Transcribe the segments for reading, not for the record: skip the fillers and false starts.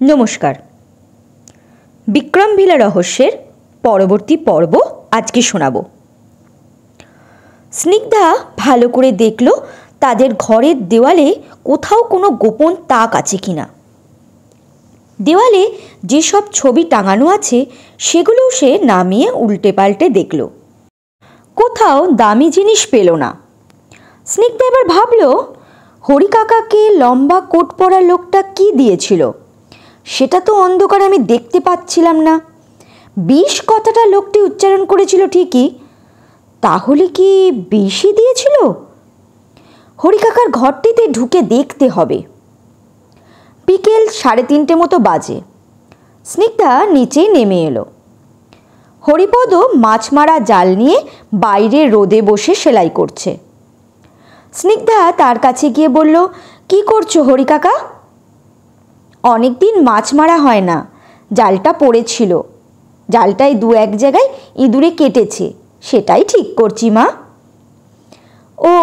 নমস্কার। বিক্রম ভিলা রহস্যের পরবর্তী পর্ব আজকে শোনাব। স্নিগ্ধা ভালো করে দেখল তাদের ঘরের দেওয়ালে কোথাও কোনো গোপন তাক আছে কিনা। দেওয়ালে যেসব ছবি টাঙানো আছে সেগুলোও সে নামিয়ে উল্টে পাল্টে দেখল। কোথাও দামি জিনিস পেল না। স্নিগ্ধা এবার ভাবল, হরি কাকাকে লম্বা কোট পরা লোকটা কি দিয়েছিল সেটা তো অন্ধকারে আমি দেখতে পাচ্ছিলাম না। ২০ কথাটা লোকটি উচ্চারণ করেছিল ঠিকই, তাহলে কি বেশি দিয়েছিল? হরি কাকার ঘরটিতে ঢুকে দেখতে হবে। বিকেল ৩:৩০ মতো বাজে। স্নিগ্ধা নিচে নেমে এলো। হরিপদ মাছ মারা জাল নিয়ে বাইরে রোদে বসে সেলাই করছে। স্নিগ্ধা তার কাছে গিয়ে বলল, কি করছো হরি কাকা? অনেক দিন মাছ মারা হয় না, জালটা পড়েছিল, জালটায় ২-১ জায়গায় ইঁদুরে কেটেছে, সেটাই ঠিক করছি মা। ও,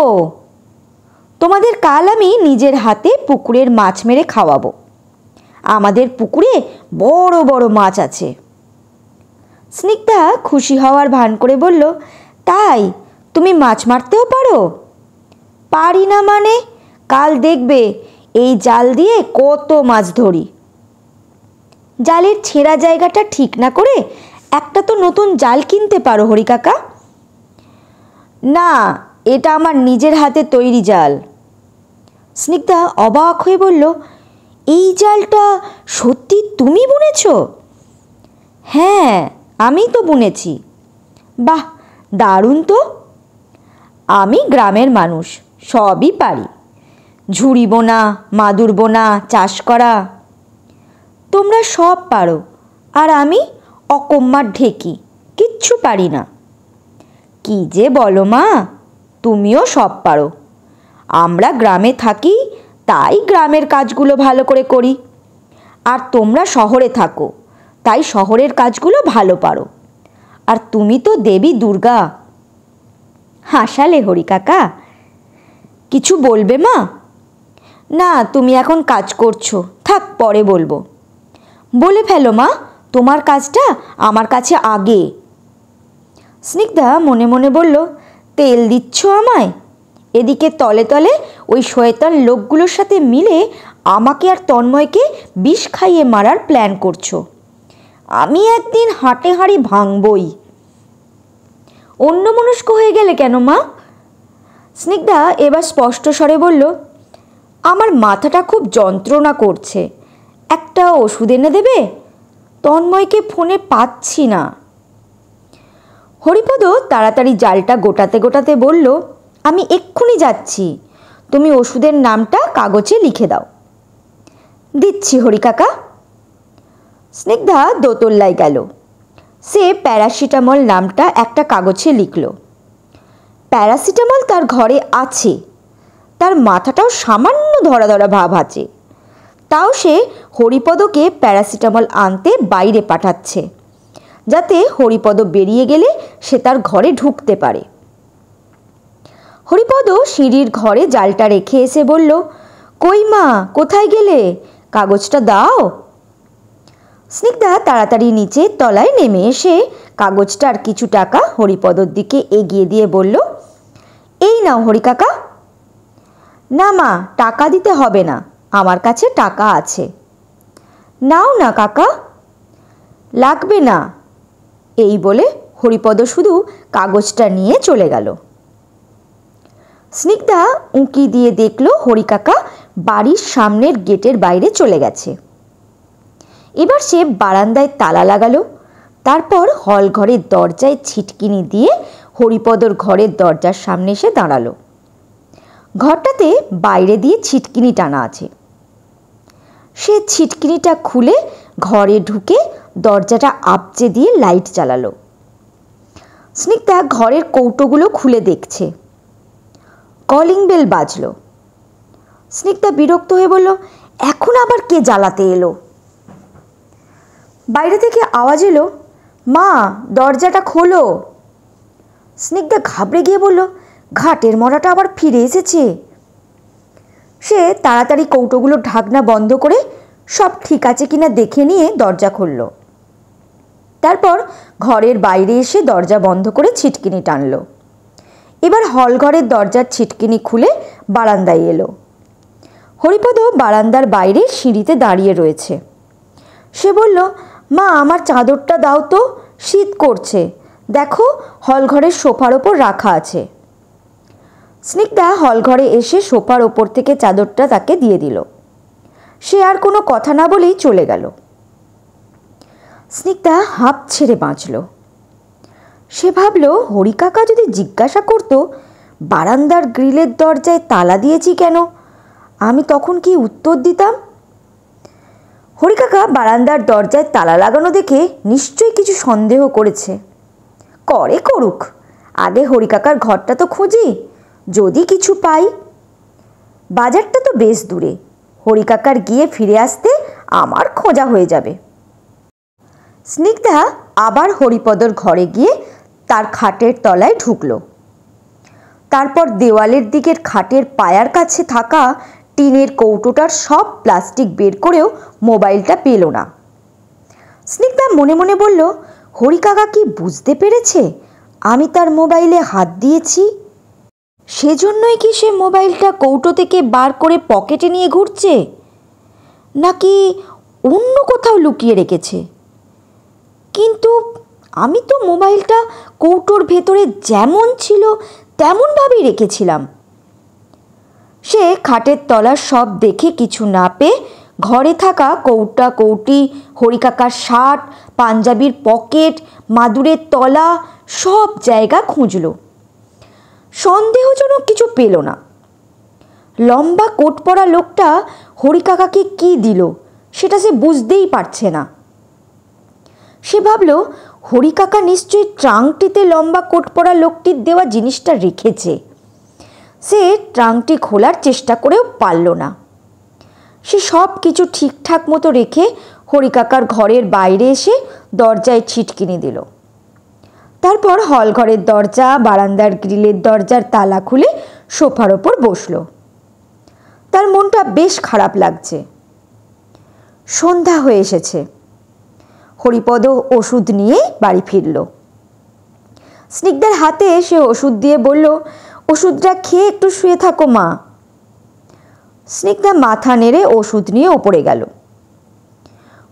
তোমাদের কাল আমি নিজের হাতে পুকুরের মাছ মেরে খাওয়াবো। আমাদের পুকুরে বড় বড় মাছ আছে। স্নিগ্ধা খুশি হওয়ার ভান করে বলল, তাই তুমি মাছ মারতেও পারো? পারি না মানে? কাল দেখবে এই জাল দিয়ে কত মাছ ধরি। জালের ছেঁড়া জায়গাটা ঠিক না করে একটা তো নতুন জাল কিনতে পারো হরি কাকা। না, এটা আমার নিজের হাতে তৈরি জাল। স্নিগ্ধা অবাক হয়ে বলল, এই জালটা সত্যি তুমি বুনেছ? হ্যাঁ, আমি তো বুনেছি। বাহ, দারুণ তো। আমি গ্রামের মানুষ, সবই পারি। ঝুড়ি বোনা, মাদুর বোনা, চাষ করা। তোমরা সব পারো, আর আমি অকম্মার ঢেকি, কিচ্ছু পারি না। কি যে বলো মা, তুমিও সব পারো। আমরা গ্রামে থাকি, তাই গ্রামের কাজগুলো ভালো করে করি। আর তোমরা শহরে থাকো, তাই শহরের কাজগুলো ভালো পারো। আর তুমি তো দেবী দুর্গা। হাসালে হরি কাকা। কিছু বলবে মা? না, তুমি এখন কাজ করছো, থাক পরে বলবো। বলে ফেলো মা, তোমার কাজটা আমার কাছে আগে। স্নিগ্ধা মনে মনে বলল, তেল দিচ্ছ আমায়? এদিকে তলে তলে ওই শয়তান লোকগুলোর সাথে মিলে আমাকে আর তন্ময়কে বিষ খাইয়ে মারার প্ল্যান করছো। আমি একদিন হাটে হাঁড়ি ভাঙবই। অন্যমনস্ক হয়ে গেলে কেন মা? স্নিগ্ধা এবার স্পষ্ট স্বরে বলল, আমার মাথাটা খুব যন্ত্রণা করছে, একটা ওষুধ এনে দেবে? তন্ময়কে ফোনে পাচ্ছি না। হরিপদ তাড়াতাড়ি জালটা গোটাতে গোটাতে বলল, আমি এক্ষুনি যাচ্ছি, তুমি ওষুধের নামটা কাগজে লিখে দাও। দিচ্ছি হরি কাকা। স্নিগ্ধা দোতলায় গেল। সে প্যারাসিটামল নামটা একটা কাগজে লিখল। প্যারাসিটামল তার ঘরে আছে, তার মাথাটাও সামান্য ধরা ধরা ভাব আছে, তাও সে হরিপদকে প্যারাসিটামল আনতে বাইরে পাঠাচ্ছে, যাতে হরিপদ বেরিয়ে গেলে সে তার ঘরে ঢুকতে পারে। হরিপদ সিঁড়ির ঘরে জালটা রেখে এসে বলল, কই মা, কোথায় গেলে? কাগজটা দাও। স্নিগ্ধা তাড়াতাড়ি নিচে তলায় নেমে এসে কাগজটার কিছু টাকা হরিপদর দিকে এগিয়ে দিয়ে বলল, এই নাও হরি কাকা। না মা, টাকা দিতে হবে না, আমার কাছে টাকা আছে। নাও না কাকা। লাগবে না। এই বলে হরিপদ শুধু কাগজটা নিয়ে চলে গেল। স্নিগ্ধা উঁকি দিয়ে দেখল হরি কাকা বাড়ির সামনের গেটের বাইরে চলে গেছে। এবার সে বারান্দায় তালা লাগালো, তারপর হল ঘরের দরজায় ছিটকিনি দিয়ে হরিপদর ঘরের দরজার সামনে এসে দাঁড়ালো। ঘরটাতে বাইরে দিয়ে ছিটকিনি টানা আছে। সে ছিটকিনিটা খুলে ঘরে ঢুকে দরজাটা আপচে দিয়ে লাইট জ্বালালো। স্নিগ্ধা ঘরের কৌটোগুলো খুলে দেখছে। কলিং বেল বাজলো। স্নিগ্ধা বিরক্ত হয়ে বলল, এখন আবার কে জ্বালাতে এলো? বাইরে থেকে আওয়াজ এলো, মা, দরজাটা খোলো। স্নিগ্ধা ঘাবড়ে গিয়ে বলল, ঘাটের মরাটা আবার ফিরে এসেছে। সে তাড়াতাড়ি কৌটোগুলোর ঢাকনা বন্ধ করে সব ঠিক আছে কিনা দেখে নিয়ে দরজা খুলল। তারপর ঘরের বাইরে এসে দরজা বন্ধ করে ছিটকিনি টানল। এবার হলঘরের দরজার ছিটকিনি খুলে বারান্দায় এলো। হরিপদ বারান্দার বাইরে সিঁড়িতে দাঁড়িয়ে রয়েছে। সে বলল, মা আমার চাদরটা দাও তো, শীত করছে, দেখো হলঘরের সোফার ওপর রাখা আছে। স্নিগ্ধা হলঘরে এসে সোফার ওপর থেকে চাদরটা তাকে দিয়ে দিল। সে আর কোনো কথা না বলেই চলে গেল। স্নিগ্ধা হাঁপ ছেড়ে বাঁচল। সে ভাবল, হরিকাকা যদি জিজ্ঞাসা করতো বারান্দার গ্রিলের দরজায় তালা দিয়েছি কেন, আমি তখন কি উত্তর দিতাম? হরিকাকা বারান্দার দরজায় তালা লাগানো দেখে নিশ্চয়ই কিছু সন্দেহ করেছে। করুক, আগে হরিকাকার ঘরটা তো খুঁজি, যদি কিছু পাই। বাজারটা তো বেশ দূরে, হরিকাকার গিয়ে ফিরে আসতে আমার খোঁজা হয়ে যাবে। স্নিগ্ধা আবার হরিপদর ঘরে গিয়ে তার খাটের তলায় ঢুকল। তারপর দেওয়ালের দিকের খাটের পায়ার কাছে থাকা টিনের কৌটোটার সব প্লাস্টিক বের করেও মোবাইলটা পেল না। স্নিগ্ধা মনে মনে বলল, হরিকাকা কি বুঝতে পেরেছে আমি তার মোবাইলে হাত দিয়েছি? সেজন্যই কি সে মোবাইলটা কৌটো থেকে বার করে পকেটে নিয়ে ঘুরছে, নাকি অন্য কোথাও লুকিয়ে রেখেছে? কিন্তু আমি তো মোবাইলটা কৌটোর ভেতরে যেমন ছিল তেমনভাবেই রেখেছিলাম। সে খাটের তলার সব দেখে কিছু না পেয়ে ঘরে থাকা কৌটা কৌটি, হরিকাকার শার্ট, পাঞ্জাবির পকেট, মাদুরের তলা সব জায়গা খুঁজল। সন্দেহজনক কিছু পেল না। লম্বা কোট পরা লোকটা হরিকাকাকে কি দিল সেটা সে বুঝতেই পারছে না। সে ভাবল, হরিকাকা নিশ্চয়ই ট্রাঙ্কটিতে লম্বা কোট পরা লোকটির দেওয়া জিনিসটা রেখেছে। সে ট্রাঙ্কটি খোলার চেষ্টা করেও পারল না। সে সব কিছু ঠিকঠাক মতো রেখে হরিকাকার ঘরের বাইরে এসে দরজায় ছিটকিনি দিল। তারপর হলঘরের দরজা, বারান্দার গ্রিলের দরজার তালা খুলে সোফার ওপর বসল। তার মনটা বেশ খারাপ লাগছে। সন্ধ্যা হয়ে এসেছে। হরিপদ ওষুধ নিয়ে বাড়ি ফিরল। স্নিগ্ধার হাতে সে ওষুধ দিয়ে বলল, ওষুধটা খেয়ে একটু শুয়ে থাকো মা। স্নিগ্ধা মাথা নেড়ে ওষুধ নিয়ে ওপরে গেল।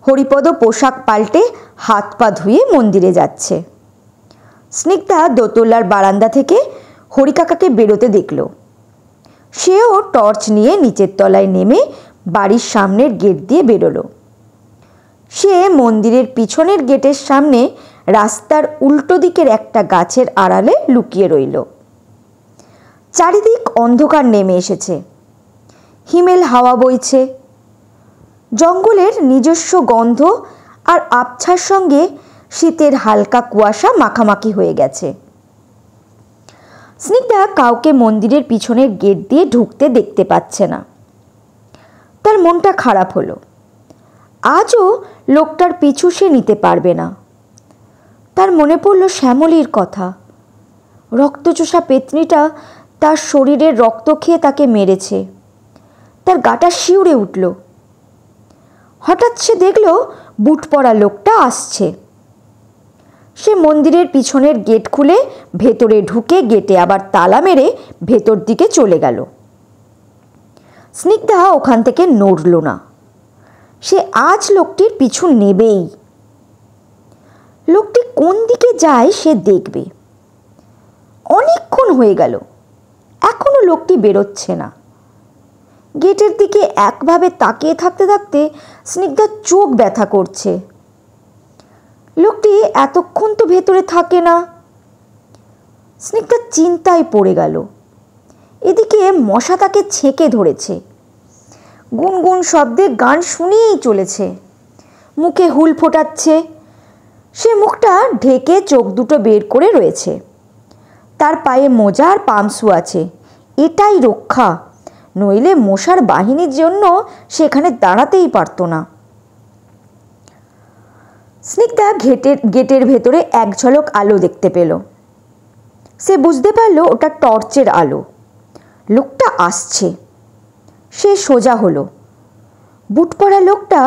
হরিপদ পোশাক পাল্টে হাত পা ধুয়ে মন্দিরে যাচ্ছে। স্নিগ্ধা দোতলার বারান্দা থেকে হরিকাকাকে বেরোতে দেখল। সেও টর্চ নিয়ে নিচের তলায় নেমে বাড়ির সামনের গেট দিয়ে বেরোলো। সে মন্দিরের পিছনের গেটের সামনে রাস্তার উল্টো দিকের একটা গাছের আড়ালে লুকিয়ে রইল। চারিদিক অন্ধকার নেমে এসেছে। হিমেল হাওয়া বইছে। জঙ্গলের নিজস্ব গন্ধ আর আবছার সঙ্গে শীতের হালকা কুয়াশা মাখামাখি হয়ে গেছে। স্নিগ্ধা কাউকে মন্দিরের পিছনের গেট দিয়ে ঢুকতে দেখতে পাচ্ছে না। তার মনটা খারাপ হলো। আজও লোকটার পিছু সে নিতে পারবে না। তার মনে পড়ল শ্যামলীর কথা। রক্তচোষা পেতনিটা তার শরীরের রক্ত খেয়ে তাকে মেরেছে। তার গাটা শিউরে উঠল। হঠাৎ সে দেখল বুট পরা লোকটা আসছে। সে মন্দিরের পিছনের গেট খুলে ভেতরে ঢুকে গেটে আবার তালা মেরে ভেতর দিকে চলে গেল। স্নিগ্ধা ওখান থেকে নড়ল না। সে আজ লোকটির পিছু নেবেই। লোকটি কোন দিকে যায় সে দেখবে। অনেকক্ষণ হয়ে গেল, এখনো লোকটি বেরোচ্ছে না। গেটের দিকে একভাবে তাকিয়ে থাকতে থাকতে স্নিগ্ধার চোখ ব্যথা করছে। লোকটি এতক্ষণ তো ভেতরে থাকে না। স্নিগ্ধা চিন্তায় পড়ে গেল। এদিকে মশা তাকে ছেঁকে ধরেছে। গুনগুন শব্দে গান শুনিয়েই চলেছে। মুখে হুল ফোটাচ্ছে। সে মুখটা ঢেকে চোখ দুটো বের করে রয়েছে। তার পায়ে মোজা আর পামসু আছে। এটাই রক্ষা, নইলে মশার বাহিনীর জন্য সেখানে দাঁড়াতেই পারত না। স্নিগ্ধা গেটের ভেতরে এক ঝলক আলো দেখতে পেল। সে বুঝতে পারল ওটা টর্চের আলো। লোকটা আসছে। সে সোজা হলো। বুট পরা লোকটা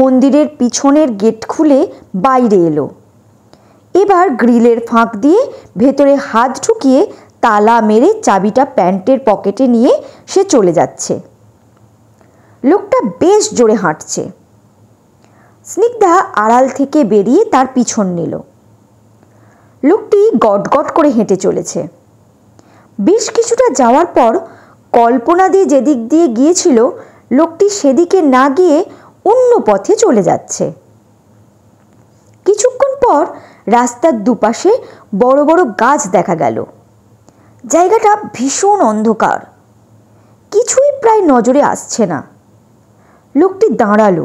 মন্দিরের পিছনের গেট খুলে বাইরে এলো। এবার গ্রিলের ফাঁক দিয়ে ভেতরে হাত ঢুকিয়ে তালা মেরে চাবিটা প্যান্টের পকেটে নিয়ে সে চলে যাচ্ছে। লোকটা বেশ জোরে হাঁটছে। স্নিগ্ধা আড়াল থেকে বেরিয়ে তার পিছন নিল। লোকটি গটগট করে হেঁটে চলেছে। বেশ কিছুটা যাওয়ার পর কল্পনা দিয়ে যেদিক দিয়ে গিয়েছিল লোকটি সেদিকে না গিয়ে অন্য পথে চলে যাচ্ছে। কিছুক্ষণ পর রাস্তার দুপাশে বড় বড় গাছ দেখা গেল। জায়গাটা ভীষণ অন্ধকার, কিছুই প্রায় নজরে আসছে না। লোকটি দাঁড়ালো।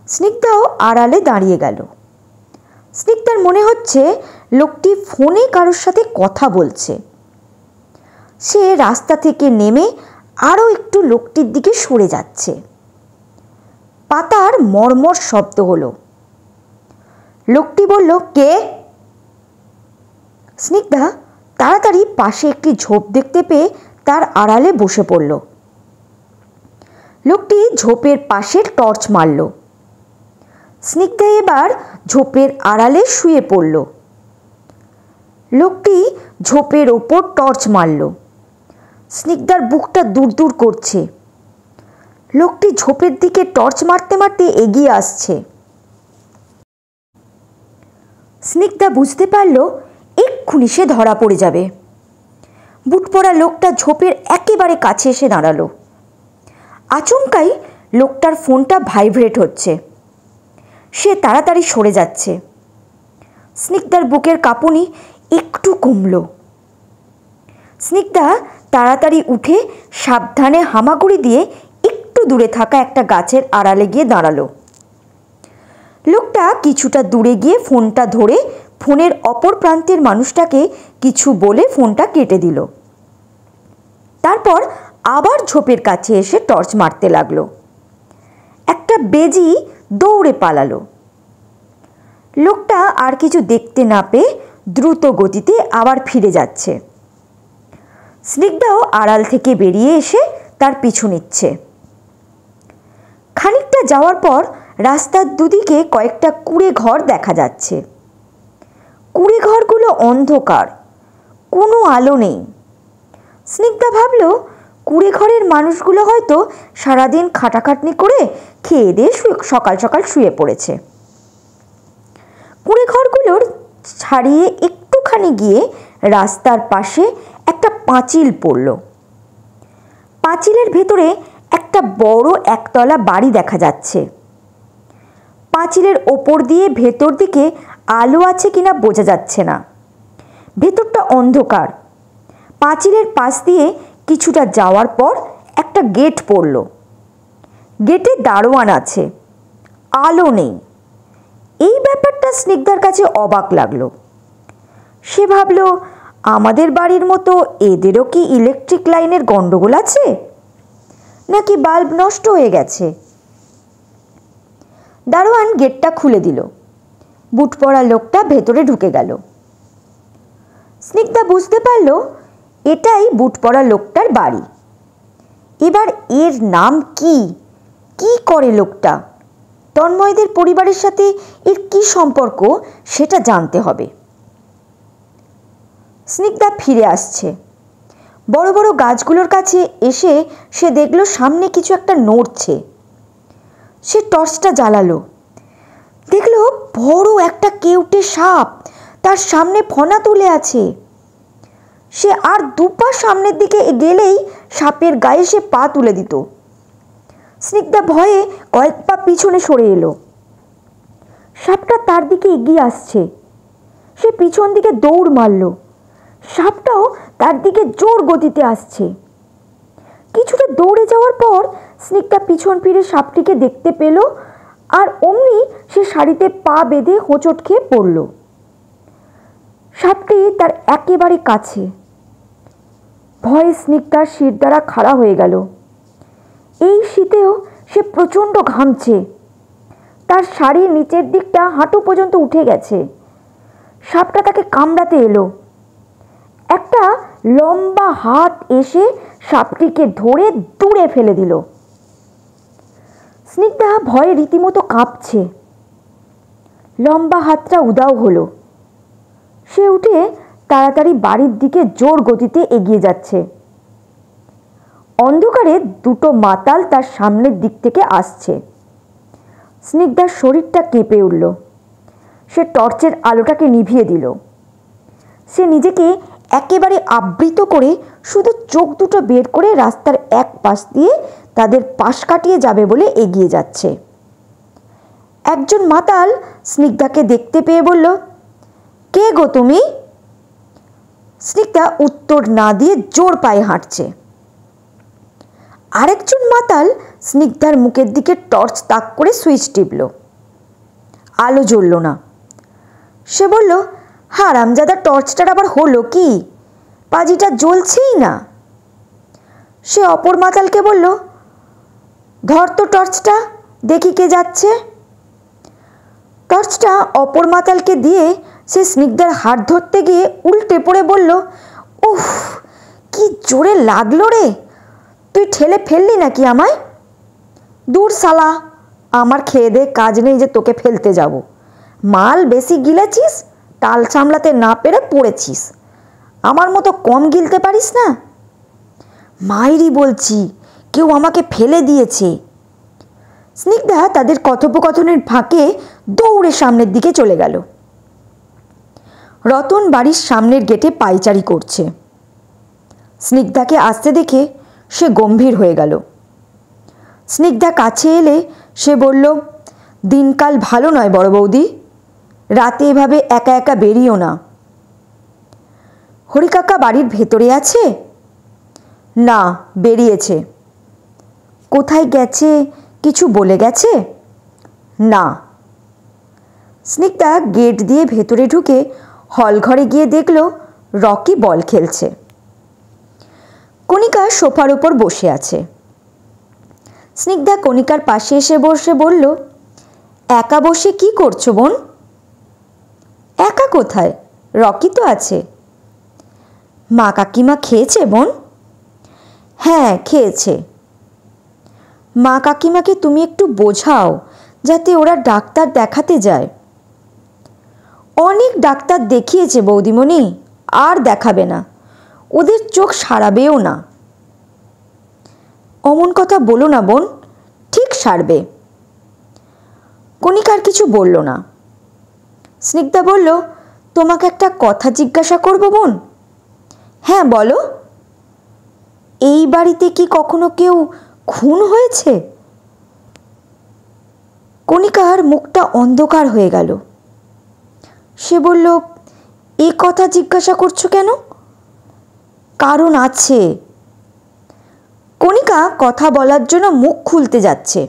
স্নিগ্ধাও আড়ালে দাঁড়িয়ে গেল। স্নিগ্ধার মনে হচ্ছে লোকটি ফোনে কারোর সাথে কথা বলছে। সে রাস্তা থেকে নেমে আরও একটু লোকটির দিকে সরে যাচ্ছে। পাতার মর্মর শব্দ হলো। লোকটি বলল, কে? স্নিগ্ধা তাড়াতাড়ি পাশে একটি ঝোপ দেখতে পেয়ে তার আড়ালে বসে পড়ল। লোকটি ঝোপের পাশে টর্চ মারল। স্নিগ্ধা এবার ঝোপের আড়ালে শুয়ে পড়ল। লোকটি ঝোপের ওপর টর্চ মারল। স্নিগ্ধার বুকটা দূর করছে। লোকটি ঝোপের দিকে টর্চ মারতে মারতে এগিয়ে আসছে। স্নিগ্ধা বুঝতে পারল এক্ষুনি সে ধরা পড়ে যাবে। বুট পরা লোকটা ঝোপের একেবারে কাছে এসে দাঁড়ালো। আচমকাই লোকটার ফোনটা ভাইব্রেট হচ্ছে। সে তাড়াতাড়ি সরে যাচ্ছে। স্নিগ্ধার বুকের কাঁপুনি একটু কমল। স্নিগ্ধা তাড়াতাড়ি উঠে সাবধানে হামাগুড়ি দিয়ে একটু দূরে থাকা একটা গাছের আড়ালে গিয়ে দাঁড়ালো। লোকটা কিছুটা দূরে গিয়ে ফোনটা ধরে ফোনের অপর প্রান্তের মানুষটাকে কিছু বলে ফোনটা কেটে দিল। তারপর আবার ঝোপের কাছে এসে টর্চ মারতে লাগলো। একটা বেজি দৌড়ে পালালো। লোকটা আর কিছু দেখতে না পেয়ে দ্রুত গতিতে আবার ফিরে যাচ্ছে। স্নিগ্ধাও আড়াল থেকে বেরিয়ে এসে তার পিছু নিচ্ছে। খানিকটা যাওয়ার পর রাস্তার দুদিকে কয়েকটা কুঁড়ে ঘর দেখা যাচ্ছে। কুঁড়ে ঘরগুলো অন্ধকার, কোনো আলো নেই। স্নিগ্ধা ভাবল কুঁড়ে ঘরের মানুষগুলো হয়তো সারাদিন খাটাখাটনি করে খেয়ে দিয়ে সকাল সকাল শুয়ে পড়েছে। কুঁড়ে ঘরগুলোর ছাড়িয়ে একটুখানি গিয়ে রাস্তার পাশে একটা পাঁচিল পড়ল। পাঁচিলের ভেতরে একটা বড় একতলা বাড়ি দেখা যাচ্ছে। পাঁচিলের ওপর দিয়ে ভেতর দিকে আলো আছে কিনা বোঝা যাচ্ছে না। ভেতরটা অন্ধকার। পাঁচিলের পাশ দিয়ে কিছুটা যাওয়ার পর একটা গেট পড়ল। গেটে দারোয়ান আছে, আলো নেই। এই ব্যাপারটা স্নিগ্ধার কাছে অবাক লাগলো। সে ভাবল, আমাদের বাড়ির মতো এদেরও কি ইলেকট্রিক লাইনের গন্ডগোল আছে, নাকি বাল্ব নষ্ট হয়ে গেছে? দারোয়ান গেটটা খুলে দিল। বুট পরা লোকটা ভেতরে ঢুকে গেল। স্নিগ্ধা বুঝতে পারল এটাই বুট পরা লোকটার বাড়ি। এবার এর নাম কি, কি করে লোকটা, তন্ময়দের পরিবারের সাথে এর কি সম্পর্ক সেটা জানতে হবে। স্নিগ্ধা ফিরে আসছে। বড় বড় গাছগুলোর কাছে এসে সে দেখল সামনে কিছু একটা নড়ছে। সে টর্চটা জ্বালালো। দেখল বড় একটা কেউটে সাপ তার সামনে ফনা তুলে আছে। সে আর দুপা সামনের দিকে গেলেই সাপের গায়ে সে পা তুলে দিত। স্নিগ্ধা ভয়ে কয়েক পা পিছনে সরে এলো। সাপটা তার দিকে এগিয়ে আসছে। সে পিছন দিকে দৌড় মারল। সাপটাও তার দিকে জোর গতিতে আসছে। কিছুটা দৌড়ে যাওয়ার পর স্নিগ্ধা পিছন ফিরে সাপটিকে দেখতে পেল, আর অমনি সে শাড়িতে পা বেঁধে হোঁচট খেয়ে পড়ল। সাপটি তার একেবারে কাছে। ভয়ে স্নিগ্ধার শিরদাঁড়া খাড়া হয়ে গেল। এই শীতেও সে প্রচণ্ড ঘামছে। তার শাড়ির নিচের দিকটা হাঁটু পর্যন্ত উঠে গেছে। সাপটা তাকে কামড়াতে এলো। একটা লম্বা হাত এসে সাপটিকে ধরে দূরে ফেলে দিল। স্নিগ্ধা ভয়ে রীতিমতো কাঁপছে। লম্বা হাতটা উদাও হলো। সে উঠে তাড়াতাড়ি বাড়ির দিকে জোর গতিতে এগিয়ে যাচ্ছে। অন্ধকারে দুটো মাতাল তার সামনের দিক থেকে আসছে। স্নিগ্ধার শরীরটা কেঁপে উঠল। সে টর্চের আলোটাকে নিভিয়ে দিল। সে নিজেকে একেবারে আবৃত করে শুধু চোখ দুটো বের করে রাস্তার এক পাশ দিয়ে তাদের পাশ কাটিয়ে যাবে বলে এগিয়ে যাচ্ছে। একজন মাতাল স্নিগ্ধাকে দেখতে পেয়ে বলল, কে গো তুমি? স্নিগ্ধা উত্তর না দিয়ে জোর পায়ে হাঁটছে। আরেকজন মাতাল স্নিগ্ধার মুখের দিকে টর্চ তাক করে সুইচ টিপল। আলো জ্বলল না। সে বলল, হারামজাদা, টর্চটার আবার হলো কি? পাজিটা জ্বলছেই না। সে অপর মাতালকে বলল, ধর তো টর্চটা, দেখি কে যাচ্ছে। টর্চটা অপর মাতালকে দিয়ে সে স্নিগ্ধার হাত ধরতে গিয়ে উল্টে পড়ে বলল, উফ, কি জোরে লাগলো রে! তুই ঠেলে ফেললি নাকি আমায়? দূর শালা, আমার খেয়ে দে কাজ নেই যে তোকে ফেলতে যাব। মাল বেশি গিলেছিস, টাল সামলাতে না পেরে পড়েছিস। আমার মতো কম গিলতে পারিস না? মাইরি বলছি, কেউ আমাকে ফেলে দিয়েছে। স্নিগ্ধা তাদের কথোপকথনের ফাঁকে দৌড়ে সামনের দিকে চলে গেল। রতন বাড়ির সামনের গেটে পায়চারি করছে। স্নিগ্ধাকে আসতে দেখে সে গম্ভীর হয়ে গেল। স্নিগ্ধা কাছে এলে সে বলল, দিনকাল ভালো নয় বড় বৌদি, রাতে এভাবে একা একা বেরিও না। হরিকাকা বাড়ির ভেতরে আছে? না, বেরিয়েছে। কোথায় গেছে কিছু বলে গেছে? না। স্নিগ্ধা গেট দিয়ে ভেতরে ঢুকে হল ঘরে গিয়ে দেখল রকি বল খেলছে। কণিকা সোফার উপর বসে আছে। স্নিগ্ধা কণিকার পাশে এসে বসে বলল, একা বসে কি করছো বোন? একা কোথায়, রকি তো আছে। মা কাকিমা খেয়েছে বোন? হ্যাঁ, খেয়েছে। মা কাকিমাকে তুমি একটু বোঝাও যাতে ওরা ডাক্তার দেখাতে যায়। অনেক ডাক্তার দেখিয়েছে বৌদিমণি, আর দেখাবে না, ওদের চোখ সারাবেও না। অমন কথা বলো না বোন, ঠিক সারবে। কণিকার কিছু বলল না। স্নিগ্ধা বলল, তোমাকে একটা কথা জিজ্ঞাসা করব বোন। হ্যাঁ বলো। এই বাড়িতে কি কখনো কেউ খুন হয়েছে? কণিকার মুখটা অন্ধকার হয়ে গেল। সে বলল, এ কথা জিজ্ঞাসা করছো কেন? কারণ আছে। কণিকা কথা বলার জন্য মুখ খুলতে যাচ্ছে।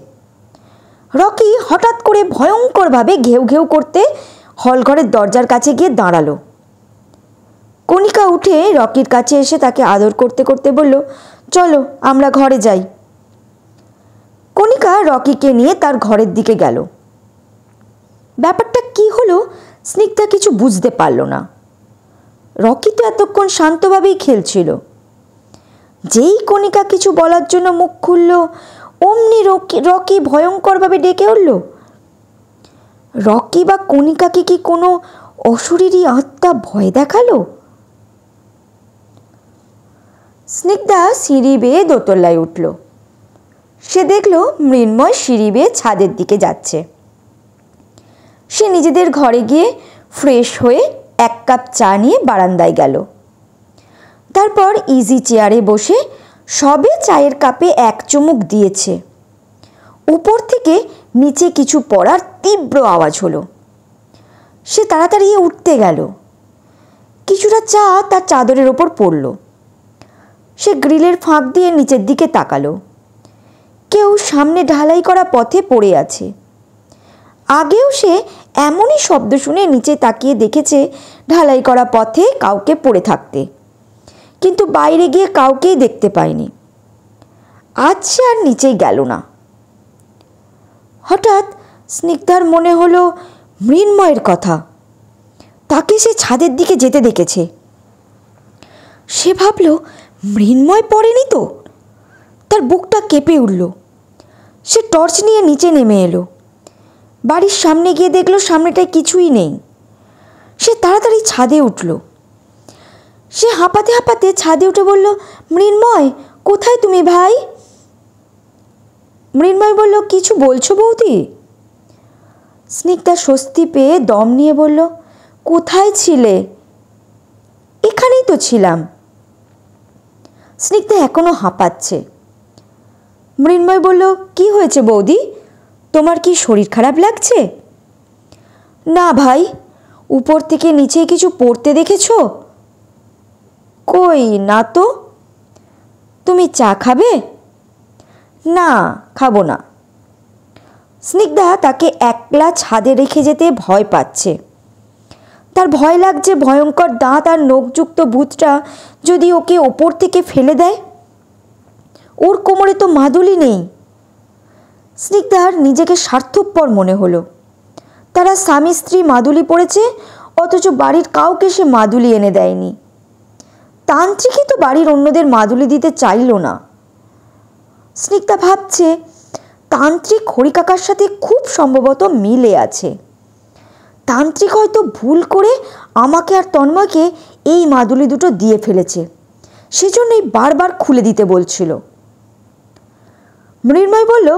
রকি হঠাৎ করে ভয়ঙ্করভাবে ঘেউ ঘেউ করতে হলঘরের দরজার কাছে গিয়ে দাঁড়ালো। কণিকা উঠে রকির কাছে এসে তাকে আদর করতে করতে বলল, চলো আমরা ঘরে যাই। কণিকা রকিকে নিয়ে তার ঘরের দিকে গেল। ব্যাপারটা কি হলো স্নিগ্ধা কিছু বুঝতে পারল না। রকি তো এতক্ষণ শান্তভাবেই খেলছিল। যেই কণিকা কিছু বলার জন্য মুখ খুলল, অমনি রকি ভয়ঙ্করভাবে ডেকে উঠল। রকি বা কণিকাকে কি কোনো অশরীরী আত্মা ভয় দেখালো? স্নিগ্ধা সিঁড়ি বেয়ে দোতলায় উঠল। সে দেখল মৃন্ময় সিঁড়ি বেয়ে ছাদের দিকে যাচ্ছে। সে নিজেদের ঘরে গিয়ে ফ্রেশ হয়ে এক কাপ চা নিয়ে বারান্দায় গেল। তারপর ইজি চেয়ারে বসে সবে চায়ের কাপে এক চুমুক দিয়েছে, উপর থেকে নিচে কিছু পড়ার তীব্র আওয়াজ হলো। সে তাড়াতাড়ি উঠতে গেল। কিছুটা চা তার চাদরের ওপর পড়ল। সে গ্রিলের ফাঁক দিয়ে নিচের দিকে তাকালো। কেউ সামনে ঢালাই করা পথে পড়ে আছে। আগেও সে এমনই শব্দ শুনে নিচে তাকিয়ে দেখেছে ঢালাই করা পথে কাউকে পড়ে থাকতে, কিন্তু বাইরে গিয়ে কাউকেই দেখতে পায়নি। আজ সে আর নিচেই গেল না। হঠাৎ স্নিগ্ধার মনে হলো মৃন্ময়ের কথা। তাকে সে ছাদের দিকে যেতে দেখেছে। সে ভাবল, মৃন্ময় পড়েনি তো? তার বুকটা কেঁপে উঠল। সে টর্চ নিয়ে নিচে নেমে এলো। বাড়ির সামনে গিয়ে দেখলো সামনেটায় কিছুই নেই। সে তাড়াতাড়ি ছাদে উঠল। সে হাঁপাতে হাঁপাতে ছাদে উঠে বলল, মৃন্ময়, কোথায় তুমি ভাই? মৃন্ময় বলল, কিছু বলছো বৌদি? স্নিগ্ধা স্বস্তি পেয়ে দম নিয়ে বলল, কোথায় ছিলে? এখানেই তো ছিলাম। স্নিগ্ধা এখনো হাঁপাচ্ছে। মৃন্ময় বলল, কি হয়েছে বৌদি? তোমার কি শরীর খারাপ লাগছে? না ভাই, উপর থেকে নিচে কিছু পড়তে দেখেছ? কই না তো। তুমি চা খাবে? না, খাবো না। স্নিগ্ধা তাকে একলা ছাদে রেখে যেতে ভয় পাচ্ছে। তার ভয় লাগছে ভয়ঙ্কর দাঁত আর নখযুক্ত ভূতটা যদি ওকে ওপর থেকে ফেলে দেয়। ওর কোমরে তো মাদুলি নেই। স্নিগ্ধার নিজেকে স্বার্থপর মনে হলো। তারা স্বামী স্ত্রী মাদুলি পড়েছে, অথচ বাড়ির কাউকে সে মাদুলি এনে দেয়নি। তান্ত্রিকই তো বাড়ির অন্যদের মাদুলি দিতে চাইল না। স্নিগ্ধা ভাবছে, তান্ত্রিক হরিকাকার সাথে খুব সম্ভবত মিলে আছে। তান্ত্রিক হয়তো ভুল করে আমাকে আর তন্ময়কে এই মাদুলি দুটো দিয়ে ফেলেছে, সেজন্যই বারবার খুলে দিতে বলছিল। মৃন্ময় বলল,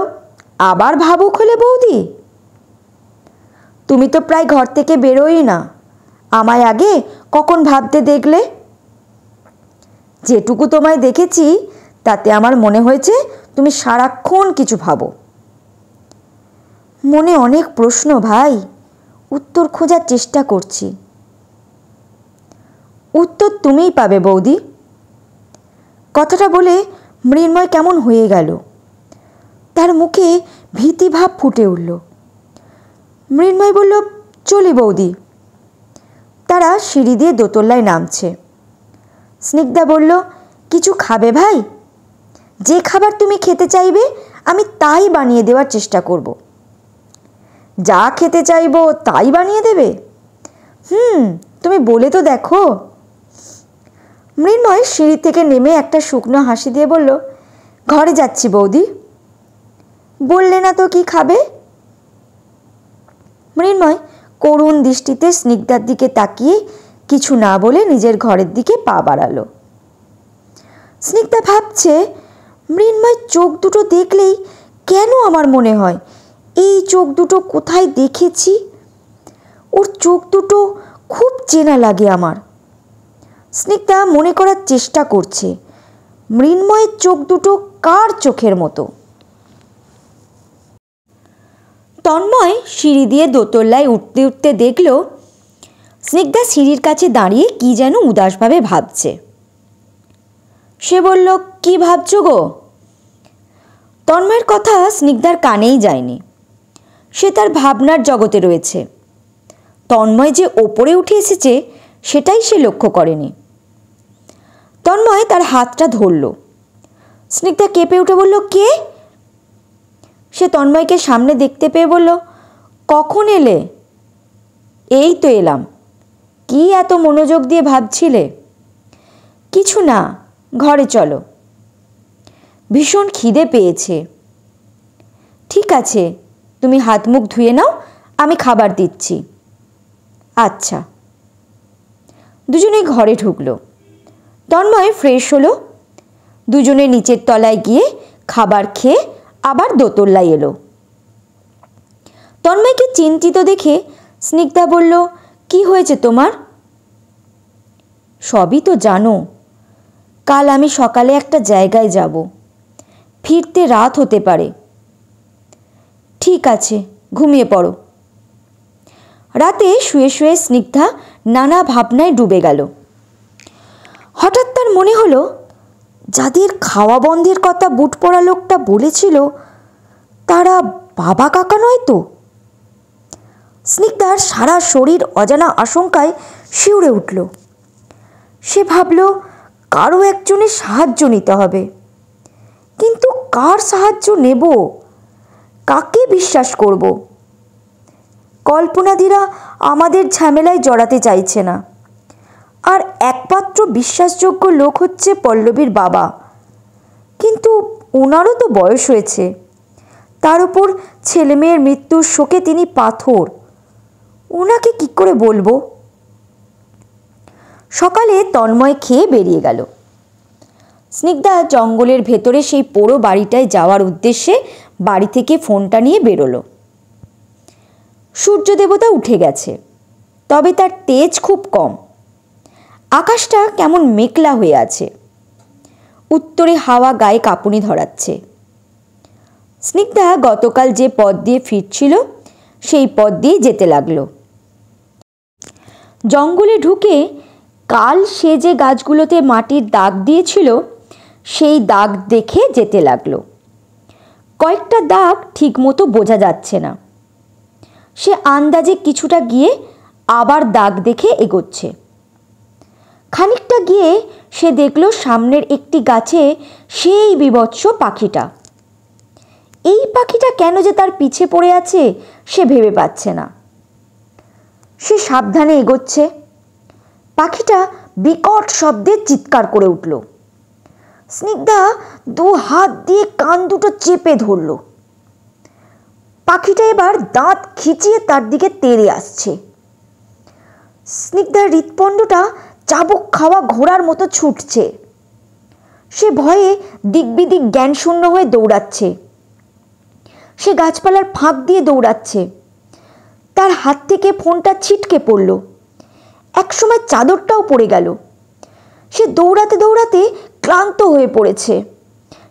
আবার ভাবুক হলে বৌদি? তুমি তো প্রায় ঘর থেকে বেরোই না, আমায় আগে কখন ভাবতে দেখলে? যেটুকু তোমায় দেখেছি তাতে আমার মনে হয়েছে তুমি সারাক্ষণ কিছু ভাবো। মনে অনেক প্রশ্ন ভাই, উত্তর খোঁজার চেষ্টা করছি। উত্তর তুমিই পাবে বৌদি। কথাটা বলে মৃন্ময় কেমন হয়ে গেল। তার মুখে ভীতিভাব ফুটে উঠল। মৃন্ময় বলল, চলি বৌদি। তারা সিঁড়ি দিয়ে দোতলায় নামছে। স্নিগ্ধা বলল, কিছু খাবে ভাই? যে খাবার তুমি খেতে চাইবে আমি তাই বানিয়ে দেওয়ার চেষ্টা করব। যা খেতে চাইবো তাই বানিয়ে দেবে? তুমি বলে তো দেখো। মৃন্ময় সিঁড়ি থেকে নেমে একটা শুকনো হাসি দিয়ে বলল, ঘরে যাচ্ছি বৌদি। বললে না তো কি খাবে? মৃন্ময় করুণ দৃষ্টিতে স্নিগ্ধার দিকে তাকিয়ে কিছু না বলে নিজের ঘরের দিকে পা বাড়ালো। স্নিগ্ধা ভাবছে, মৃন্ময় চোখ দুটো দেখলেই কেন আমার মনে হয় এই চোখ দুটো কোথায় দেখেছি। ওর চোখ দুটো খুব চেনা লাগে আমার। স্নিগ্ধা মনে করার চেষ্টা করছে মৃন্ময়ের চোখ দুটো কার চোখের মতো। তন্ময় সিঁড়ি দিয়ে দোতলায় উঠতে উঠতে দেখল স্নিগ্ধা সিঁড়ির কাছে দাঁড়িয়ে কি যেন উদাসভাবে ভাবছে। সে বলল, কি ভাবছো গো? তন্ময়ের কথা স্নিগ্ধার কানেই যায়নি। সে তার ভাবনার জগতে রয়েছে। তন্ময় যে ওপরে উঠে এসেছে সেটাই সে লক্ষ্য করেনি। তন্ময় তার হাতটা ধরল। স্নিগ্ধা কেঁপে উঠে বলল, কে? সে তন্ময়কে সামনে দেখতে পেয়ে বলল, কখন এলে? এই তো এলাম। কি এত মনোযোগ দিয়ে ভাবছিলে? কিছু না, ঘরে চলো। ভীষণ খিদে পেয়েছে। ঠিক আছে, তুমি হাত মুখ ধুয়ে নাও, আমি খাবার দিচ্ছি। আচ্ছা। দুজনে ঘরে ঢুকলো। তন্ময় ফ্রেশ হলো। দুজনে নিচের তলায় গিয়ে খাবার খেয়ে আবার দোতলায় এলো। তন্ময়কে চিন্তিত দেখে স্নিগ্ধা বলল, কি হয়েছে তোমার? সবই তো জানো, কাল আমি সকালে একটা জায়গায় যাব, ফিরতে রাত হতে পারে। ঠিক আছে, ঘুমিয়ে পড়ো। রাতে শুয়ে শুয়ে স্নিগ্ধা নানা ভাবনায় ডুবে গেল। হঠাৎ তার মনে হলো, যাদের খাওয়া বন্ধের কথা বুট পড়া লোকটা বলেছিল তারা বাবা কাকা নয় তো? স্নিগ্ধার সারা শরীর অজানা আশঙ্কায় শিউরে উঠল। সে ভাবল, কারো একজনের সাহায্য নিতে হবে, কিন্তু কার সাহায্য নেব? কাকে বিশ্বাস করব? কল্পনাদিরা আমাদের ঝামেলায় জড়াতে চাইছে না, আর একমাত্র বিশ্বাসযোগ্য লোক হচ্ছে পল্লবীর বাবা। কিন্তু ওনারও তো বয়স হয়েছে, তার উপর ছেলেমেয়ের মৃত্যুর শোকে তিনি পাথর। ওনাকে কি করে বলবো? সকালে তন্ময় খেয়ে বেরিয়ে গেল। স্নিগ্ধা জঙ্গলের ভেতরে সেই পোড়ো বাড়িটায় যাওয়ার উদ্দেশ্যে বাড়ি থেকে ফোনটা নিয়ে বেরোলো। সূর্য দেবতা উঠে গেছে, তবে তার তেজ খুব কম। আকাশটা কেমন মেঘলা হয়ে আছে। উত্তরে হাওয়া গায়ে কাঁপুনি ধরাচ্ছে। স্নিগ্ধা গতকাল যে পথ দিয়ে ফিরছিল সেই পথ দিয়ে যেতে লাগলো। জঙ্গলে ঢুকে কাল সে যে গাছগুলোতে মাটির দাগ দিয়েছিল সেই দাগ দেখে যেতে লাগলো। কয়েকটা দাগ ঠিকমতো বোঝা যাচ্ছে না। সে আন্দাজে কিছুটা গিয়ে আবার দাগ দেখে এগোচ্ছে। খানিকটা গিয়ে সে দেখল সামনের একটি গাছে সেই বীভৎস পাখিটা। এই পাখিটা কেন যে তার পিছে পড়ে আছে সে ভেবে পাচ্ছে না। সে সাবধানে এগোচ্ছে। পাখিটা বিকট শব্দে চিৎকার করে উঠল। স্নিগ্ধা দু হাত দিয়ে কান দুটো চেপে ধরল। পাখিটা এবার দাঁত খিচিয়ে তার দিকে তেড়ে আসছে। স্নিগ্ধার হৃৎপিণ্ডটা চাবুক খাওয়া ঘোড়ার মতো ছুটছে। সে ভয়ে দিকবিদিক জ্ঞানশূন্য হয়ে দৌড়াচ্ছে। সে গাছপালার ফাঁক দিয়ে দৌড়াচ্ছে। তার হাত থেকে ফোনটা ছিটকে পড়ল। একসময় চাদরটাও পড়ে গেল। সে দৌড়াতে দৌড়াতে ক্লান্ত হয়ে পড়েছে।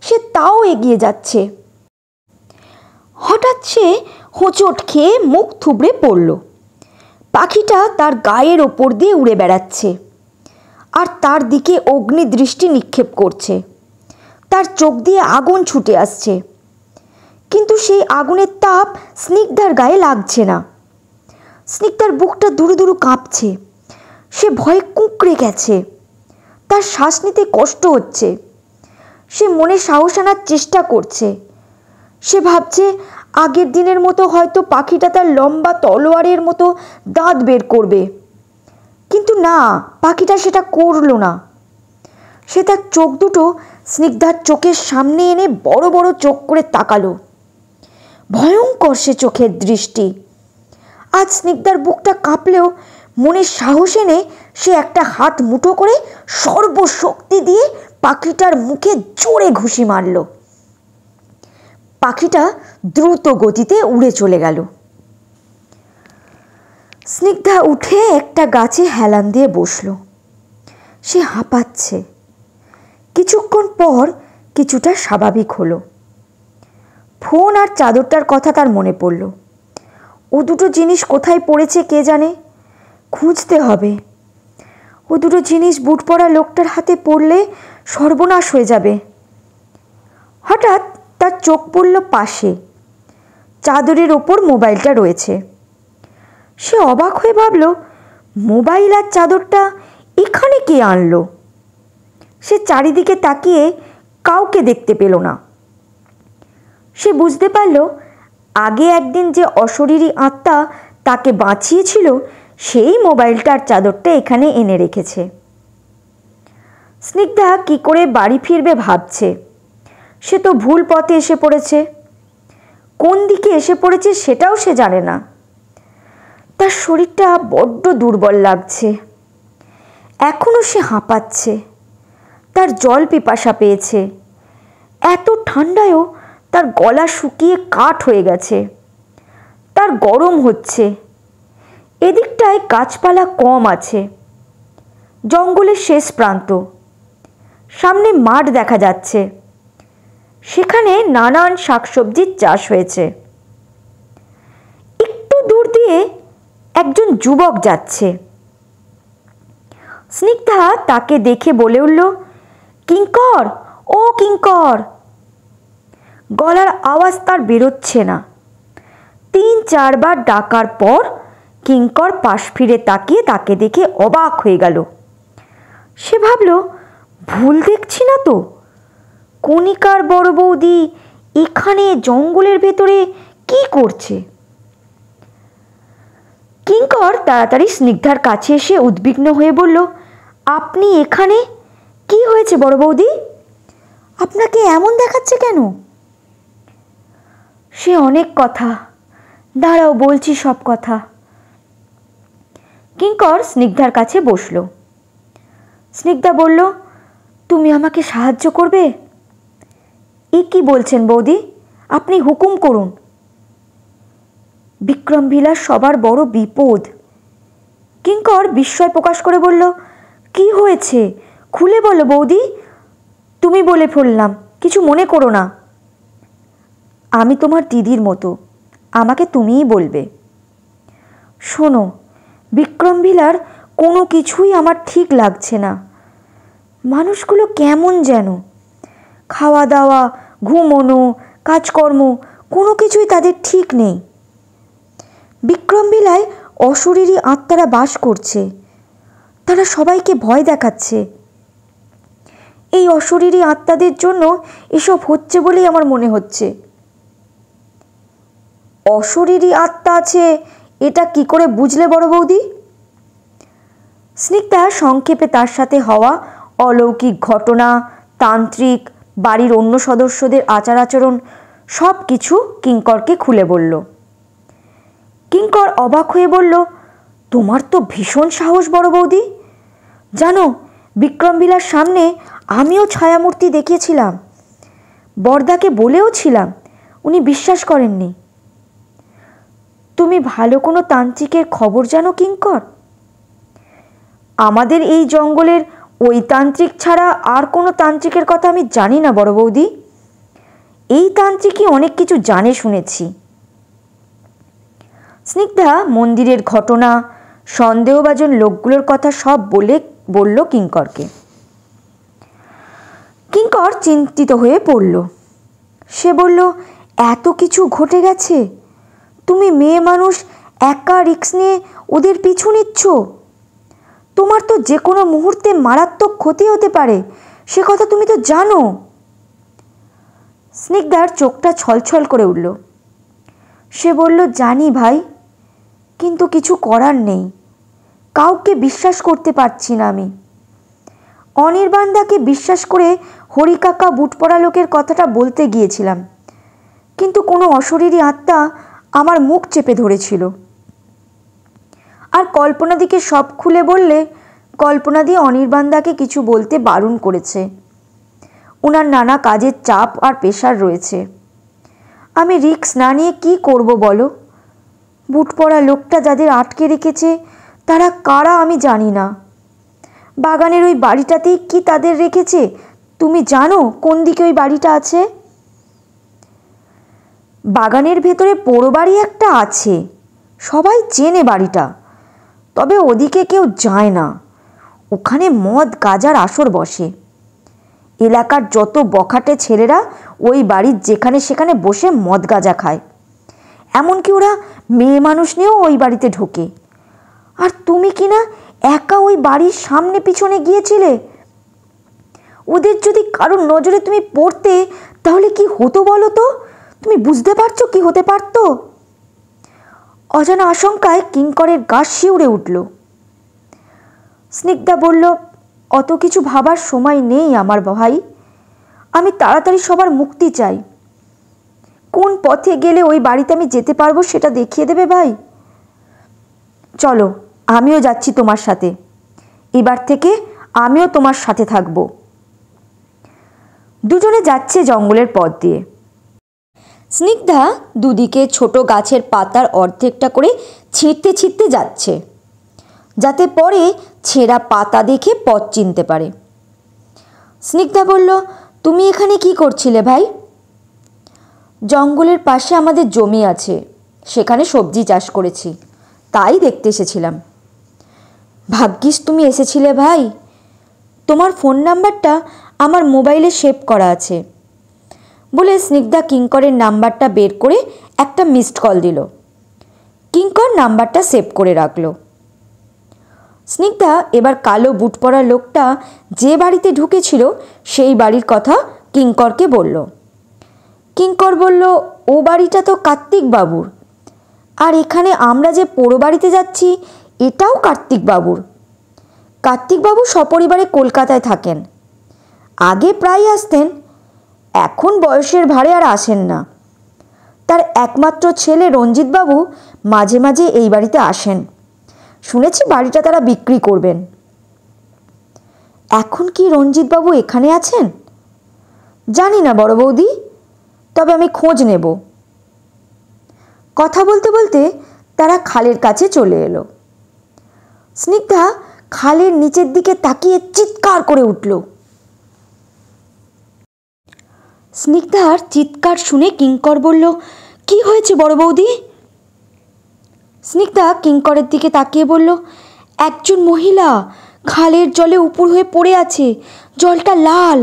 সে তাও এগিয়ে যাচ্ছে। হঠাৎ সে হোঁচট খেয়ে মুখ থুবড়ে পড়ল। পাখিটা তার গায়ের ওপর দিয়ে উড়ে বেড়াচ্ছে আর তার দিকে অগ্নিদৃষ্টি নিক্ষেপ করছে। তার চোখ দিয়ে আগুন ছুটে আসছে, কিন্তু সেই আগুনের তাপ স্নিগ্ধার গায়ে লাগছে না। স্নিগ্ধার বুকটা দুরু দুরু কাঁপছে। সে ভয়ে কুঁকড়ে গেছে। তার শ্বাস নিতে কষ্ট হচ্ছে। সে মনে সাহস আনার চেষ্টা করছে। সে ভাবছে আগের দিনের মতো হয়তো পাখিটা তার লম্বা তলোয়ারের মতো দাঁত বের করবে, কিন্তু না, পাখিটা সেটা করল না। সে তার চোখ দুটো স্নিগ্ধার চোখের সামনে এনে বড় বড় চোখ করে তাকালো। ভয়ঙ্কর সে চোখের দৃষ্টি। আজ স্নিগ্ধার বুকটা কাঁপলেও মনে সাহস এনে সে একটা হাত মুঠো করে সর্বশক্তি দিয়ে পাখিটার মুখে জোরে ঘুষি মারল। পাখিটা দ্রুত গতিতে উড়ে চলে গেল। স্নিগ্ধা উঠে একটা গাছে হেলান দিয়ে বসল। সে হাঁপাচ্ছে। কিছুক্ষণ পর কিছুটা স্বাভাবিক হলো। ফোন আর চাদরটার কথা তার মনে পড়ল। ও দুটো জিনিস কোথায় পড়েছে কে জানে, খুঁজতে হবে। ও দুটো জিনিস বুট পরা লোকটার হাতে পড়লে সর্বনাশ হয়ে যাবে। হঠাৎ তার চোখ পড়ল পাশে। চাদরের ওপর মোবাইলটা রয়েছে। সে অবাক হয়ে ভাবল, মোবাইল আর চাদরটা এখানে কে আনলো? সে চারিদিকে তাকিয়ে কাউকে দেখতে পেল না। সে বুঝতে পারল আগে একদিন যে অশরীরী আত্মা তাকে বাঁচিয়েছিল সেই মোবাইলটার চাদরটা এখানে এনে রেখেছে। স্নিগ্ধা কি করে বাড়ি ফিরবে ভাবছে। সে তো ভুল পথে এসে পড়েছে। কোন দিকে এসে পড়েছে সেটাও সে জানে না। তার শরীরটা বড্ড দুর্বল লাগছে। এখনও সে হাঁপাচ্ছে। তার জল পিপাসা পেয়েছে। এত ঠান্ডায়ও তার গলা শুকিয়ে কাঠ হয়ে গেছে। তার গরম হচ্ছে। এদিকটায় গাছপালা কম আছে। জঙ্গলের শেষ প্রান্ত। সামনে মাঠ দেখা যাচ্ছে। সেখানে নানান শাকসবজির চাষ হয়েছে। একটু দূর দিয়ে একজন যুবক যাচ্ছে। স্নিগ্ধা তাকে দেখে বলে উঠল, কিঙ্কর, ও কিঙ্কর। গলার আওয়াজ তার বেরোচ্ছে না। ৩-৪ বার ডাকার পর কিঙ্কর পাশ ফিরে তাকিয়ে তাকে দেখে অবাক হয়ে গেল। সে ভাবল, ভুল দেখছি না তো? কণিকার বড় বৌদি এখানে জঙ্গলের ভেতরে কি করছে? কিঙ্কর তাড়াতাড়ি স্নিগ্ধার কাছে এসে উদ্বিগ্ন হয়ে বলল, আপনি এখানে? কি হয়েছে বড় বৌদি? আপনাকে এমন দেখাচ্ছে কেন? সে অনেক কথা, দাঁড়াও বলছি সব কথা। কিঙ্কর স্নিগ্ধার কাছে বসল। স্নিগ্ধা বলল, তুমি আমাকে সাহায্য করবে? এ কি বলছেন বৌদি, আপনি হুকুম করুন। বিক্রমভিলার সবার বড় বিপদ। কিঙ্কর বিস্ময় প্রকাশ করে বলল, কি হয়েছে খুলে বলো বৌদি। তুমি বলে ফেললাম, কিছু মনে করো না। আমি তোমার দিদির মতো, আমাকে তুমিই বলবে। শোনো, বিক্রমভিলার কোনো কিছুই আমার ঠিক লাগছে না। মানুষগুলো কেমন যেন, খাওয়া দাওয়া, ঘুমোনো, কাজকর্ম কোনো কিছুই তাদের ঠিক নেই। বিক্রমভিলায় অশরীরী আত্মারা বাস করছে, তারা সবাইকে ভয় দেখাচ্ছে। এই অশরীরী আত্মাদের জন্য এসব হচ্ছে বলেই আমার মনে হচ্ছে। অশরীরী আত্মা আছে এটা কি করে বুঝলে বড় বৌদি? স্নিগ্ধা সংক্ষেপে তার সাথে হওয়া অলৌকিক ঘটনা, তান্ত্রিক, বাড়ির অন্য সদস্যদের আচার আচরণ সব কিছু কিঙ্করকে খুলে বলল। কিঙ্কর অবাক হয়ে বলল, তোমার তো ভীষণ সাহস বড় বৌদি। জানো, বিক্রমভিলার সামনে আমিও ছায়ামূর্তি দেখিয়েছিলাম, বরদাকে বলেও ছিলাম, উনি বিশ্বাস করেননি। তুমি ভালো কোনো তান্ত্রিকের খবর জানো কিঙ্কর? আমাদের এই জঙ্গলের ওই তান্ত্রিক ছাড়া আর কোনো তান্ত্রিকের কথা আমি জানি না বড় বৌদি। এই তান্ত্রিকই অনেক কিছু জানে শুনেছি। স্নিগ্ধা মন্দিরের ঘটনা, সন্দেহভাজন লোকগুলোর কথা সব বলল কিঙ্করকে। কিঙ্কর চিন্তিত হয়ে পড়ল। সে বলল, এত কিছু ঘটে গেছে, তুমি মেয়ে মানুষ একা রিস্ক নিয়ে ওদের পিছু নিচ্ছ। তোমার তো যে কোনো মুহূর্তে মারাত্মক ক্ষতি হতে পারে, সে কথা তুমি তো জানো। স্নিগ্ধার চোখটা ছলছল করে উঠল। সে বলল, জানি ভাই, কিন্তু কিছু করার নেই। কাউকে বিশ্বাস করতে পারছি না আমি। অনির্বাণদাকে বিশ্বাস করে হরিকাকা বুট পরা লোকের কথাটা বলতে গিয়েছিলাম, কিন্তু কোনো অশরীরী আত্মা আমার মুখ চেপে ধরেছিল। আর কল্পনাদিকে সব খুলে বললে কল্পনাদি অনির্বাণদাকে কিছু বলতে বারণ করেছে। ওনার নানা কাজের চাপ আর প্রেশার রয়েছে। আমি রিস্ক না নিয়ে কি করব বলো? বুট পরা লোকটা যাদের আটকে রেখেছে তারা কারা আমি জানি না। বাগানের ওই বাড়িটাতেই কি তাদের রেখেছে? তুমি জানো কোন দিকে ওই বাড়িটা আছে? বাগানের ভেতরে পোড়ো বাড়ি একটা আছে, সবাই চেনে বাড়িটা, তবে ওদিকে কেউ যায় না। ওখানে মদ গাঁজার আসর বসে। এলাকার যত বখাটে ছেলেরা ওই বাড়ির যেখানে সেখানে বসে মদ গাঁজা খায়। এমনকি ওরা মেয়ে মানুষ নিয়েও ওই বাড়িতে ঢোকে। আর তুমি কি না একা ওই বাড়ির সামনে পিছনে গিয়েছিলে? ওদের যদি কারোর নজরে তুমি পড়তে তাহলে কি হতো বলো তো? তুমি বুঝতে পারছো কি হতে পারতো? অজানা আশঙ্কায় কিঙ্করের গা শিউরে উঠল। স্নিগ্ধা বলল, অত কিছু ভাবার সময় নেই আমার ভাই। আমি তাড়াতাড়ি সবার মুক্তি চাই। কোন পথে গেলে ওই বাড়িতে আমি যেতে পারবো সেটা দেখিয়ে দেবে ভাই। চলো, আমিও যাচ্ছি তোমার সাথে। এবার থেকে আমিও তোমার সাথে থাকবো। দুজনে যাচ্ছে জঙ্গলের পথ দিয়ে। স্নিগ্ধা দুদিকে ছোট গাছের পাতার অর্ধেকটা করে ছিঁড়তে ছিঁড়তে যাচ্ছে, যাতে পরে ছেঁড়া পাতা দেখে পথ চিনতে পারে। স্নিগ্ধা বলল, তুমি এখানে কি করছিলে ভাই? জঙ্গলের পাশে আমাদের জমি আছে, সেখানে সবজি চাষ করেছি, তাই দেখতে এসেছিলাম। ভাগ্যিস তুমি এসেছিলে ভাই। তোমার ফোন নাম্বারটা আমার মোবাইলে সেভ করা আছে বলে স্নিগ্ধা কিঙ্করের নাম্বারটা বের করে একটা মিসড কল দিল। কিঙ্কর নাম্বারটা সেভ করে রাখল। স্নিগ্ধা এবার কালো বুট পরা লোকটা যে বাড়িতে ঢুকেছিল সেই বাড়ির কথা কিঙ্করকে বলল। কিঙ্কর বলল, ও বাড়িটা তো কার্তিক বাবুর, আর এখানে আমরা যে পোড়ো বাড়িতে যাচ্ছি এটাও কার্তিক বাবুর। কার্তিক বাবু সপরিবারে কলকাতায় থাকেন। আগে প্রায় আসতেন, এখন বয়সের ভারে আর আসেন না। তার একমাত্র ছেলে রঞ্জিতবাবু মাঝে মাঝে এই বাড়িতে আসেন। শুনেছি বাড়িটা তারা বিক্রি করবেন। এখন কি রঞ্জিতবাবু এখানে আছেন? জানি না বড় বৌদি, তবে আমি খোঁজ নেব। কথা বলতে বলতে তারা খালের কাছে চলে এলো। স্নিগ্ধা খালের নিচের দিকে তাকিয়ে চিৎকার করে উঠল। স্নিগ্ধার চিৎকার শুনে কিঙ্কর বলল, কি হয়েছে বড় বৌদি? স্নিগ্ধা কিঙ্করের দিকে তাকিয়ে বলল, একজন মহিলা খালের জলে উপুর হয়ে পড়ে আছে, জলটা লাল।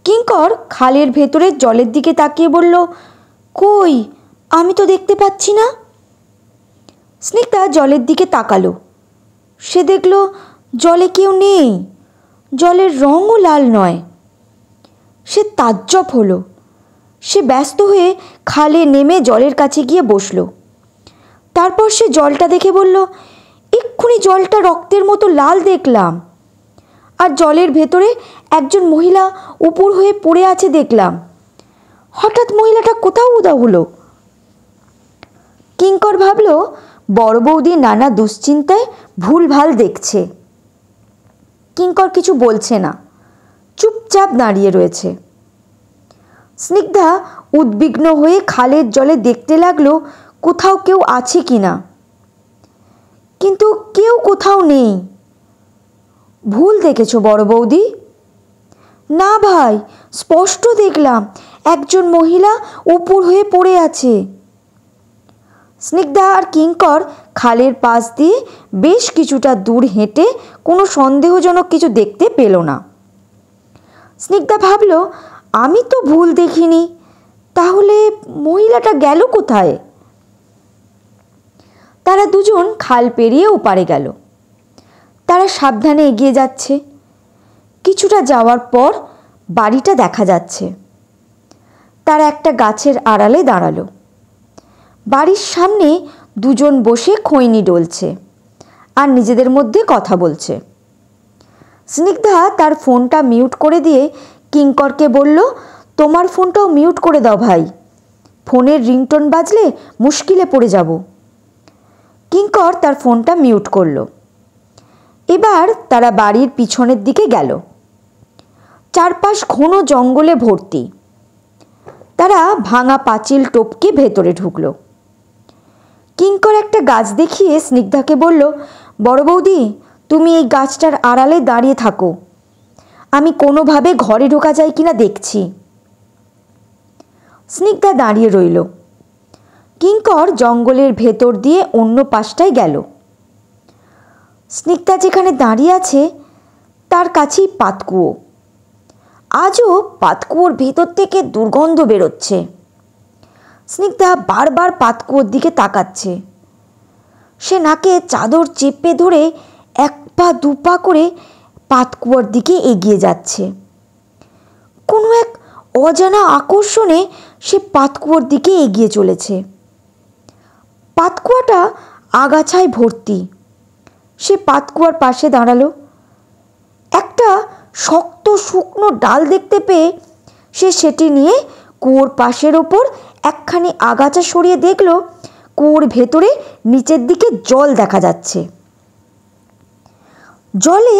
কিঙ্কর খালের ভেতরে জলের দিকে তাকিয়ে বলল, কই, আমি তো দেখতে পাচ্ছি না। স্নিগ্ধা জলের দিকে তাকালো। সে দেখল জলে কেউ নেই, জলের রঙও লাল নয়। সে তাজ্জব হলো। সে ব্যস্ত হয়ে খালে নেমে জলের কাছে গিয়ে বসল। তারপর সে জলটা দেখে বলল, এক্ষুনি জলটা রক্তের মতো লাল দেখলাম, আর জলের ভেতরে একজন মহিলা উপুর হয়ে পড়ে আছে দেখলাম। হঠাৎ মহিলাটা কোথাও উধাও হলো। কিঙ্কর ভাবল বড় বৌদি নানা দুশ্চিন্তায় ভুলভাল দেখছে। কিঙ্কর কিছু বলছে না, চুপচাপ দাঁড়িয়ে রয়েছে। স্নিগ্ধা উদ্বিগ্ন হয়ে খালের জলে দেখতে লাগলো কোথাও কেউ আছে কিনা, কিন্তু কেউ কোথাও নেই। ভুল দেখেছো বড় বৌদি। না ভাই, স্পষ্ট দেখলাম একজন মহিলা উপুর হয়ে পড়ে আছে। স্নিগ্ধা আর কিঙ্কর খালের পাশ দিয়ে বেশ কিছুটা দূর হেঁটে কোনো সন্দেহজনক কিছু দেখতে পেল না। স্নিগ্ধা ভাবল, আমি তো ভুল দেখিনি, তাহলে মহিলাটা গেল কোথায়? তারা দুজন খাল পেরিয়ে ওপারে গেল। তারা সাবধানে এগিয়ে যাচ্ছে। কিছুটা যাওয়ার পর বাড়িটা দেখা যাচ্ছে। তারা একটা গাছের আড়ালে দাঁড়ালো। বাড়ির সামনে দুজন বসে খৈনি ডলছে আর নিজেদের মধ্যে কথা বলছে। স্নিগ্ধা তার ফোনটা মিউট করে দিয়ে কিঙ্করকে বলল, তোমার ফোনটাও মিউট করে দাও ভাই, ফোনের রিংটোন বাজলে মুশকিলে পড়ে যাব। কিঙ্কর তার ফোনটা মিউট করল। এবার তারা বাড়ির পিছনের দিকে গেল। চারপাশ ঘন জঙ্গলে ভর্তি। তারা ভাঙা পাঁচিল টপকে ভেতরে ঢুকলো। কিঙ্কর একটা গাছ দেখিয়ে স্নিগ্ধাকে বলল, বড় বৌদি, তুমি এই গাছটার আড়ালে দাঁড়িয়ে থাকো, আমি কোনোভাবে ঘরে ঢোকা যায় কিনা দেখছি। স্নিগ্ধা দাঁড়িয়ে রইল। কিঙ্কর জঙ্গলের ভেতর দিয়ে অন্য পাশটায় গেল। স্নিগ্ধা যেখানে দাঁড়িয়ে আছে তার কাছেই পাতকুয়ো। আজও পাতকুয়োর ভেতর থেকে দুর্গন্ধ বেরোচ্ছে। স্নিগ্ধা বারবার পাতকুয়োর দিকে তাকাচ্ছে। সে নাকে চাদর চেপে ধরে এক পা দু পা করে পাতকুয়োর দিকে এগিয়ে যাচ্ছে। কোনো এক অজানা আকর্ষণে সে পাতকুয়োর দিকে এগিয়ে চলেছে। পাতকুয়াটা আগাছায় ভর্তি। সে পাতকুয়ার পাশে দাঁড়ালো। একটা শক্ত শুকনো ডাল দেখতে পেয়ে সে সেটি নিয়ে কুয়োর পাশের ওপর একখানি আগাছা সরিয়ে দেখল কুয়োর ভেতরে নিচের দিকে জল দেখা যাচ্ছে। জলে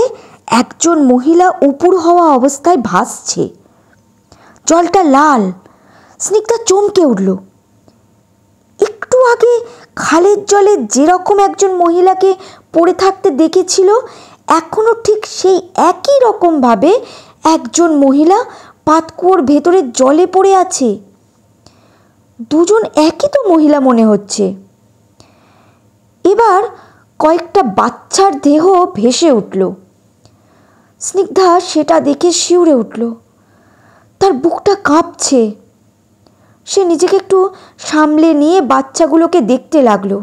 একজন মহিলা উপুর হওয়া অবস্থায় ভাসছে। জলটা লাল। স্নিগ্ধা চমকে উঠল। একটু আগে খালের জলে যেরকম একজন মহিলাকে পড়ে থাকতে দেখেছিল, এখনও ঠিক সেই একই রকমভাবে একজন মহিলা পাতকুয়োর ভেতরে জলে পড়ে আছে। দুজন একই তো মহিলা মনে হচ্ছে। এবার কয়েকটা বাচ্চার দেহ ভেসে উঠল। স্নিগ্ধা সেটা দেখে শিউরে উঠল। তার বুকটা কাঁপছে। সে নিজেকে একটু সামলে নিয়ে বাচ্চাগুলোকে দেখতে লাগলো।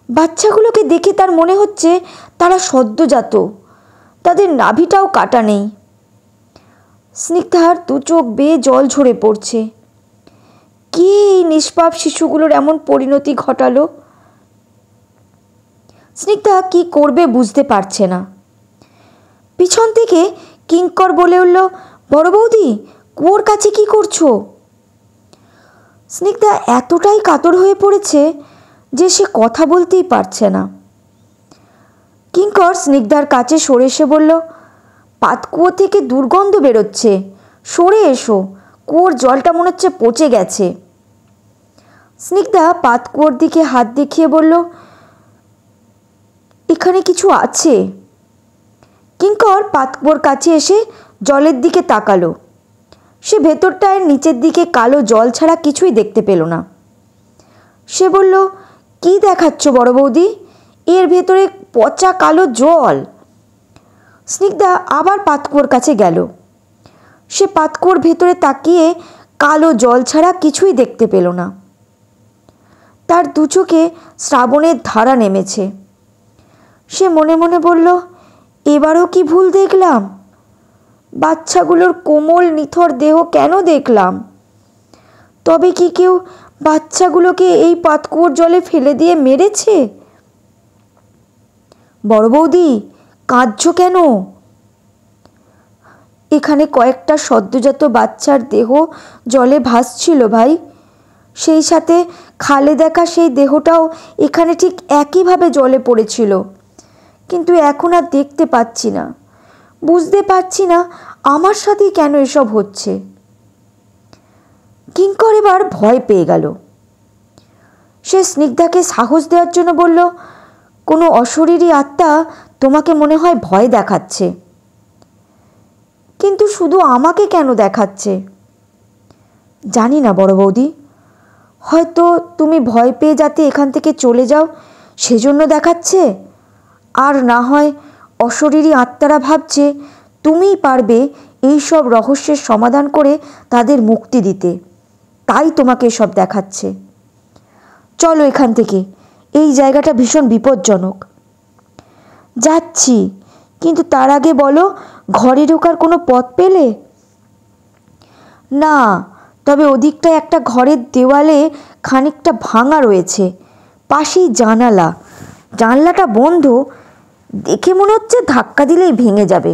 বাচ্চাগুলোকে দেখে তার মনে হচ্ছে তারা সদ্যজাত, তাদের নাভিটাও কাটা নেই। স্নিগ্ধার দু চোখ বেয়ে জল ঝরে পড়ছে। কে এই নিষ্পাপ শিশুগুলোর এমন পরিণতি ঘটালো? স্নিগ্ধা কি করবে বুঝতে পারছে না। পিছন থেকে কিঙ্কর বলে উঠল, বড় বৌদি, কুয়োর কাছে কি করছো? স্নিগ্ধা এতটাই কাতর হয়ে পড়েছে যে সে কথা বলতেই পারছে না। কিঙ্কর স্নিগ্ধার কাছে সরে এসে বলল, পাতকুয়ো থেকে দুর্গন্ধ বেরোচ্ছে, সরে এসো, কুয়োর জলটা মনে হচ্ছে পচে গেছে। স্নিগ্ধা পাতকুয়োর দিকে হাত দেখিয়ে বলল, এখানে কিছু আছে। কিঙ্কর পাতকুয়োর কাছে এসে জলের দিকে তাকালো। সে ভেতরটায় নিচের দিকে কালো জল ছাড়া কিছুই দেখতে পেল না। সে বলল, কি দেখাচ্ছ বড় বৌদি, এর ভেতরে পচা কালো জল। স্নিগ্ধা আবার পাতকুয়োর কাছে গেল। সে পাতকুয়োর ভেতরে তাকিয়ে কালো জল ছাড়া কিছুই দেখতে পেল না। তার দু চোখে শ্রাবণের ধারা নেমেছে। সে মনে মনে বলল, এবারও কি ভুল দেখলাম? বাচ্চাগুলোর কোমল নিথর দেহ কেন দেখলাম? তবে কি কেউ বাচ্চাগুলোকে এই পাতকুয়োর জলে ফেলে দিয়ে মেরেছে? বড় বৌদি, কাঁদছো কেন? এখানে কয়েকটা সদ্যজাত বাচ্চার দেহ জলে ভাসছিল ভাই। সেই সাথে খালে দেখা সেই দেহটাও এখানে ঠিক একইভাবে জলে পড়েছিল, কিন্তু এখন আর দেখতে পাচ্ছি না। বুঝতে পারছি না আমার সাথেই কেন এসব হচ্ছে। কিঙ্কর এবার ভয় পেয়ে গেল। সে স্নিগ্ধাকে সাহস দেওয়ার জন্য বলল, কোনো অশরীরী আত্মা তোমাকে মনে হয় ভয় দেখাচ্ছে। কিন্তু শুধু আমাকে কেন দেখাচ্ছে? জানি না বড় বৌদি, হয়তো তুমি ভয় পেয়ে যাতে এখান থেকে চলে যাও সেজন্য দেখাচ্ছে, আর না হয় অশরীরী আত্মারা ভাবছে তুমিই পারবে এই সব রহস্যের সমাধান করে তাদের মুক্তি দিতে, তাই তোমাকে এসব দেখাচ্ছে। চলো এখান থেকে, এই জায়গাটা ভীষণ বিপজ্জনক। যাচ্ছি, কিন্তু তার আগে বলো, ঘরে ঢোকার কোনো পথ পেলে? না, তবে ওদিকটায় একটা ঘরের দেওয়ালে খানিকটা ভাঙা রয়েছে, পাশেই জানালা, জানলাটা বন্ধ, দেখে মনে হচ্ছে ধাক্কা দিলেই ভেঙে যাবে।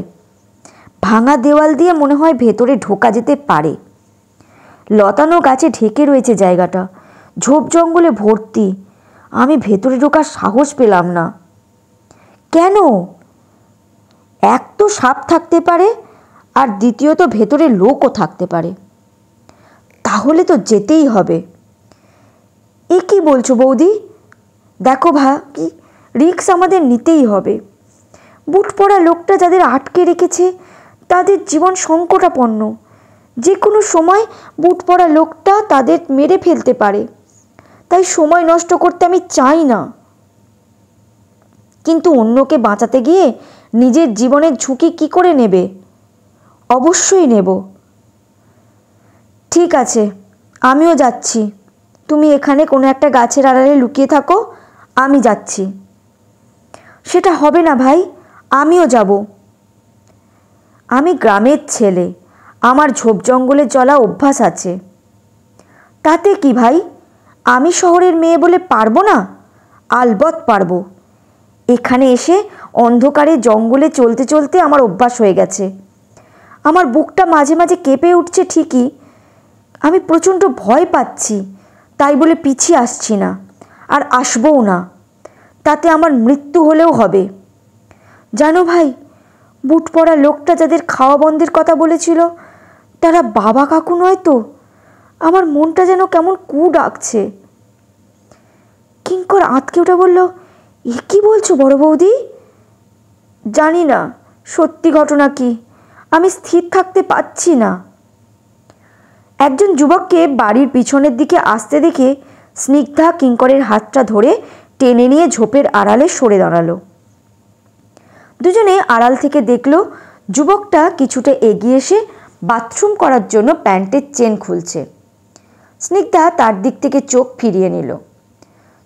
ভাঙা দেওয়াল দিয়ে মনে হয় ভেতরে ঢোকা যেতে পারে। লতানো গাছে ঢেকে রয়েছে জায়গাটা, ঝোপ জঙ্গলে ভর্তি। আমি ভেতরে ঢোকার সাহস পেলাম না। কেন? এক তো সাপ থাকতে পারে, আর দ্বিতীয়ত ভেতরে লোকও থাকতে পারে। তাহলে তো যেতেই হবে। এ কি বলছো বৌদি? দেখো কি রিস্ক আমাদের নিতেই হবে। বুট পরা লোকটা যাদের আটকে রেখেছে তাদের জীবন সংকটাপন্ন। যে কোনো সময় বুট পরা লোকটা তাদের মেরে ফেলতে পারে, তাই সময় নষ্ট করতে আমি চাই না। কিন্তু অন্যকে বাঁচাতে গিয়ে নিজের জীবনের ঝুঁকি কি করে নেবে? অবশ্যই নেব। ঠিক আছে, আমিও যাচ্ছি। তুমি এখানে কোনো একটা গাছের আড়ালে লুকিয়ে থাকো, আমি যাচ্ছি। সেটা হবে না ভাই, আমিও যাব। আমি গ্রামের ছেলে, আমার ঝোপ জঙ্গলে চলা অভ্যাস আছে। তাতে কি ভাই, আমি শহরের মেয়ে বলে পারবো না? আলবৎ পারবো। এখানে এসে অন্ধকারে জঙ্গলে চলতে চলতে আমার অভ্যাস হয়ে গেছে। আমার বুকটা মাঝে মাঝে কেঁপে উঠছে ঠিকই, আমি প্রচণ্ড ভয় পাচ্ছি, তাই বলে পিছিয়ে আসছি না, আর আসবও না। তাতে আমার মৃত্যু হলেও হবে। জানো ভাই, বুট পরা লোকটা যাদের খাওয়া বন্ধের কথা বলেছিল তারা বাবা কাকু নয় তো? আমার মনটা যেন কেমন কু ডাকছে। কিঙ্কর আঁতকে ওঠে বলল, এ কি বলছো বড় বৌদি? জানি না সত্যি ঘটনা কি, আমি স্থির থাকতে পারছি না। একজন যুবককে বাড়ির পিছনের দিকে আসতে দেখে স্নিগ্ধা কিঙ্করের হাতটা ধরে টেনে নিয়ে ঝোপের আড়ালে সরে দাঁড়ালো। দুজনে আড়াল থেকে দেখল যুবকটা কিছুটা এগিয়ে এসে বাথরুম করার জন্য প্যান্টের চেন খুলছে। স্নিগ্ধা তার দিক থেকে চোখ ফিরিয়ে নিল।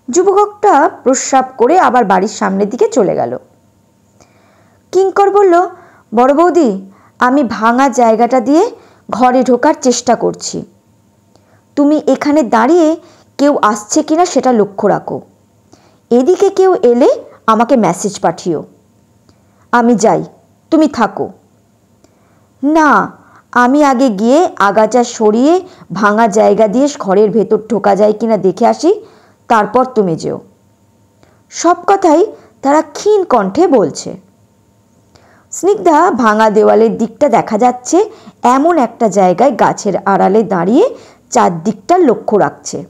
যুবকটা প্রস্রাব করে আবার বাড়ির সামনের দিকে চলে গেল। কিঙ্কর বলল, বড় বৌদি, আমি ভাঙা জায়গাটা দিয়ে ঘরে ঢোকার চেষ্টা করছি। তুমি এখানে দাঁড়িয়ে কেউ আসছে কিনা সেটা লক্ষ্য রাখো। এদিকে কেউ এলে আমাকে মেসেজ পাঠিও। আমি যাই, তুমি থাকো। না, আমি আগে গিয়ে আগাছা সরিয়ে ভাঙা জায়গা দিয়ে ঘরের ভেতর ঢোকা যায় কিনা দেখে আসি, তারপর তুমি যেও। সব কথাই তারা ক্ষীণ কণ্ঠে বলছে। স্নিগ্ধা ভাঙা দেওয়ালের দিকটা দেখা যাচ্ছে এমন একটা জায়গায় গাছের আড়ালে দাঁড়িয়ে চারদিকটা লক্ষ্য রাখছে।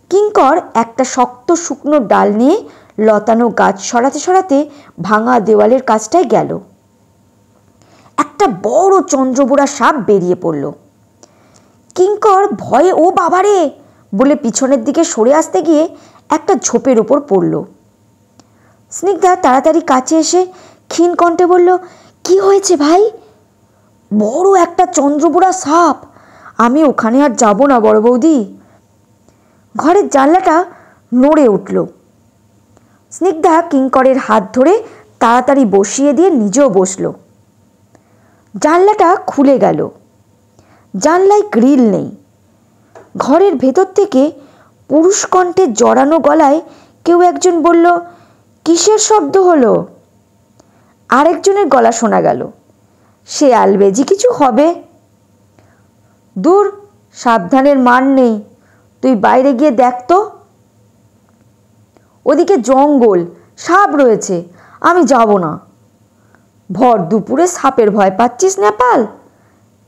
কিঙ্কর একটা শক্ত শুকনো ডাল নিয়ে লতানো গাছ সরাতে সরাতে ভাঙা দেওয়ালের কাছটায় গেল। একটা বড় চন্দ্রবোড়া সাপ বেরিয়ে পড়ল। কিঙ্কর ভয়ে ও বাবারে বলে পিছনের দিকে সরে আসতে গিয়ে একটা ঝোপের ওপর পড়ল। স্নিগ্ধা তাড়াতাড়ি কাছে এসে ক্ষীণ কণ্ঠে বলল, কি হয়েছে ভাই? বড় একটা চন্দ্রবোড়া সাপ, আমি ওখানে আর যাব না বড় বৌদি। ঘরের জানলাটা নড়ে উঠল। স্নিগ্ধা কিঙ্করের হাত ধরে তাড়াতাড়ি বসিয়ে দিয়ে নিজেও বসল। জানলাটা খুলে গেল। জানলায় গ্রিল নেই। ঘরের ভেতর থেকে পুরুষ কণ্ঠে জড়ানো গলায় কেউ একজন বলল, কিসের শব্দ হলো? আরেকজনের গলা শোনা গেল, সে আলবেজি কিছু হবে। দূর, সাবধানের মান নেই, তুই বাইরে গিয়ে দেখ তো। ওদিকে জঙ্গল, সাপ রয়েছে, আমি যাব না। ভর দুপুরে সাপের ভয় পাচ্ছিস নেপাল?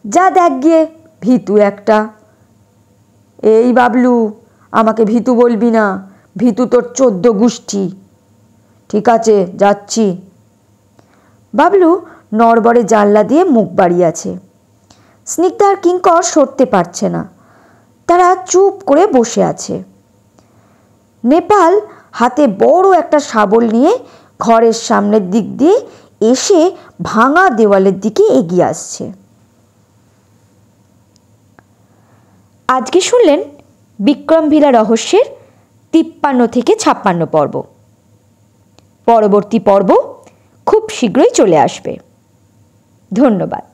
যা দেখ গিয়ে, ভীতু একটা। এই বাবলু, আমাকে ভীতু বলবি না, ভীতু তোর 14 গোষ্ঠী। ঠিক আছে, যাচ্ছি। বাবলু নড়বড়ে জানলা দিয়ে মুখ বাড়িয়ে আছে। স্নিগ্ধা আর কিঙ্কর সরতে পারছে না, তারা চুপ করে বসে আছে। নেপাল হাতে বড় একটা শাবল নিয়ে ঘরের সামনের দিক দিয়ে এসে ভাঙা দেওয়ালের দিকে এগিয়ে আসছে। আজকে শুনলেন বিক্রমভিলা রহস্যের 53 থেকে 56 পর্ব। পরবর্তী পর্ব খুব শীঘ্রই চলে আসবে। ধন্যবাদ।